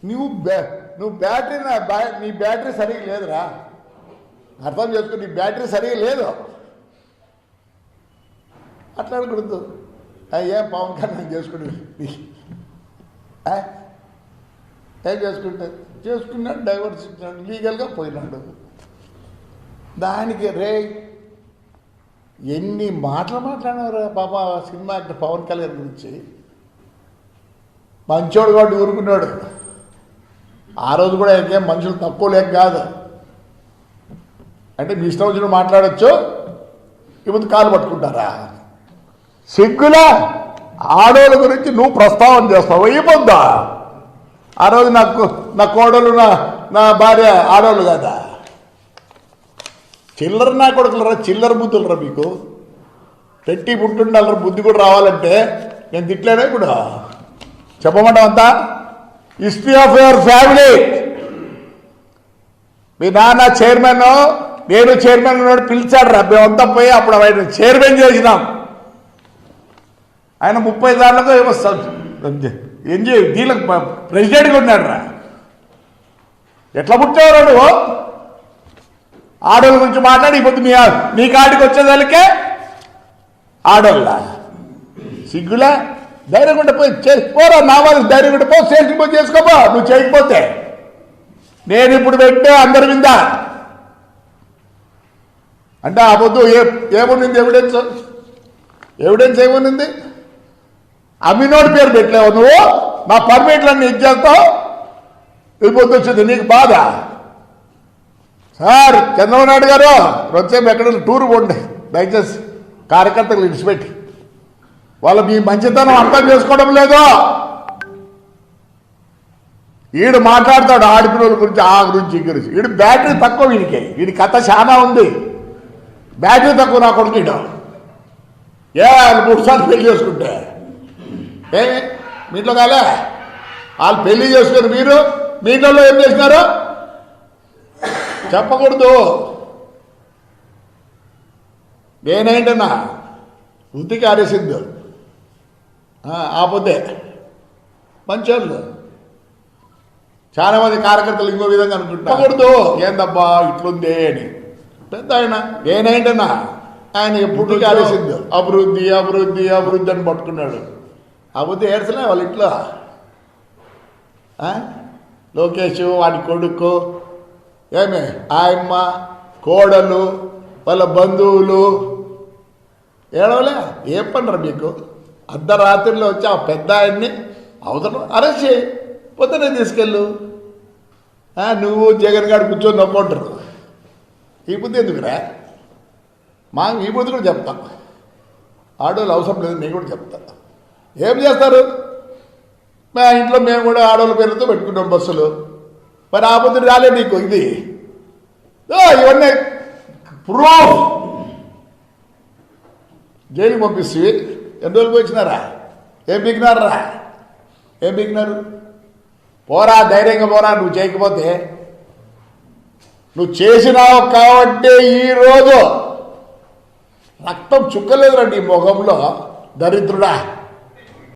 నువ్వు బ్యాటరీ నీ బ్యాటరీ సరిగ్గా లేదురా, అర్థం చేసుకో, నీ బ్యాటరీ సరిగ్గా లేదు. అట్లాడకూడదు. ఏం పవన్ కళ్యాణ్ చేసుకుంటే ఏం చేసుకున్నాడు, డైవర్స్ ఇచ్చినాడు, లీగల్గా పోయినాడు. దానికి రే ఎన్ని మాటలు మాట్లాడినారు పాప సినిమా యాక్టర్ పవన్ కళ్యాణ్ గురించి. మంచోడు కాబట్టి ఊరుకున్నాడు. ఆ రోజు కూడా ఇంకేం మనుషులు తక్కువ లేక కాదు. అంటే మీ ఇష్టం వచ్చిన మాట్లాడచ్చు, ఇప్పుడు కాలు పట్టుకుంటారా? సిగ్గులా ఆడోళ్ళ గురించి నువ్వు ప్రస్తావన చేస్తావు. అయిపోద్దా? ఆ రోజు నా కోడలు నా భార్య ఆడోళ్ళు కదా. చిల్లర నా కొడుకులరా, చిల్లర బుద్ధులరా మీకు. పెట్టి పుట్టుండాలరా, బుద్ధి కూడా రావాలంటే. నేను తిట్లేనే కూడా చెప్పమంటావంతా. History of your family. మీ నాన్న చైర్మన్, నేను చైర్మన్ పిలిచాడు రా, మేమంతా పోయి అప్పుడు ఆయన చైర్మన్ చేసినాం. ఆయన 30 సార్లుగా ఏమో దీనికి ప్రెసిడెంట్గా ఉన్నాడు రా. ఎట్లా పుట్టావు నువ్వు? ఆడోళ్ళ గురించి మాట్లాడి ఇప్పుడు మీ కాడికి వచ్చేదానికే ఆడోళ్ళ సిగ్గులా. ధైర్యం ఉంటే పోయి పోరా, నా వాళ్ళకి ధైర్యం ఉంటే పో, స్టేషన్ పోయి చేసుకోపో. నువ్వు చేయకపోతే నేను ఇప్పుడు పెట్టే అందరి మీద అంటే ఆ పొద్దు ఏముంది ఎవిడెన్స్ ఏముంది? అమ్మినోడి పేరు పెట్టలేవు నువ్వు, నా పర్మిట్లన్నీ ఇచ్చేస్తావు. ఈ పొద్దు వచ్చింది నీకు బాధ. సార్ చంద్రబాబు నాయుడు గారు వచ్చేపు ఎక్కడ టూర్ పోండి దయచేసి, కార్యకర్తలు విడిచిపెట్టి. వాళ్ళు మీ మంచితనం అర్థం చేసుకోవడం లేదు. వీడు మాట్లాడతాడు ఆడపిల్లల గురించి, ఆ గురించి, ఈ గురించి. వీడు బ్యాటరీ తక్కువ, వీడి కథ చాలా ఉంది. బ్యాటరీ తక్కువ నా కొడుకు. వీడు 3 సార్లు పెళ్లి చేసుకుంటే మీ ఇంట్లో కాలే? వాళ్ళు పెళ్లి చేసుకుని మీరు మీ ఇంట్లో ఏం చేసినారు చెప్పకూడదు. నేనేంటన్నా వృత్తికి ఆరేసింది ఆపోతే మంచోళ్ళు. చాలా మంది కార్యకర్తలు ఇంకో విధంగా అనుకుంటారు, ఏందబ్బా ఇట్లుందే అని. పెద్ద ఆయన నేనేంటన్నా ఆయన ఎప్పుడు ఆరేసింది అభివృద్ధి అభివృద్ధి అభివృద్ధి అని పట్టుకున్నాడు. అభివృద్ధి ఏడ్చలే వాళ్ళ ఇంట్లో. లోకేష్ వాడి కొడుకు ఏమే ఆయమ్మ కోడలు వాళ్ళ బంధువులు ఏడవలే. ఏం పనరు మీకు? అర్ధరాత్రిలో వచ్చి ఆ పెద్ద ఆయన్ని అవతల అరెస్ట్ చేయి, పొద్దునే తీసుకెళ్ళు. నువ్వు జగన్ గారు కూర్చొని నొక్కుంటారు. ఈ బుద్ధి ఎందుకురా? ఈ బుద్ధి కూడా చెప్తా. ఆడవాళ్ళు అవసరం లేదు, నేను కూడా చెప్తా. ఏం చేస్తారు? మా ఇంట్లో మేము కూడా ఆడవాళ్ళ పేరుతో పెట్టుకున్నాం బస్సులు. మరి ఆ బుద్ధి రాలే నీకు? ఇది ఇవన్నీ ప్రూఫ్. జైలుకి పంపిస్తే ఎన్ని రోజులు వచ్చినారా? ఏం పీకినారా? ఏం పీకినారు? పోరా, ధైర్యంగా పోరా. నువ్వు చేయకపోతే నువ్వు చేసినావు కాబట్టి ఈరోజు రక్తం చుక్కలేదురా నీ ముఖంలో, దరిద్రుడా.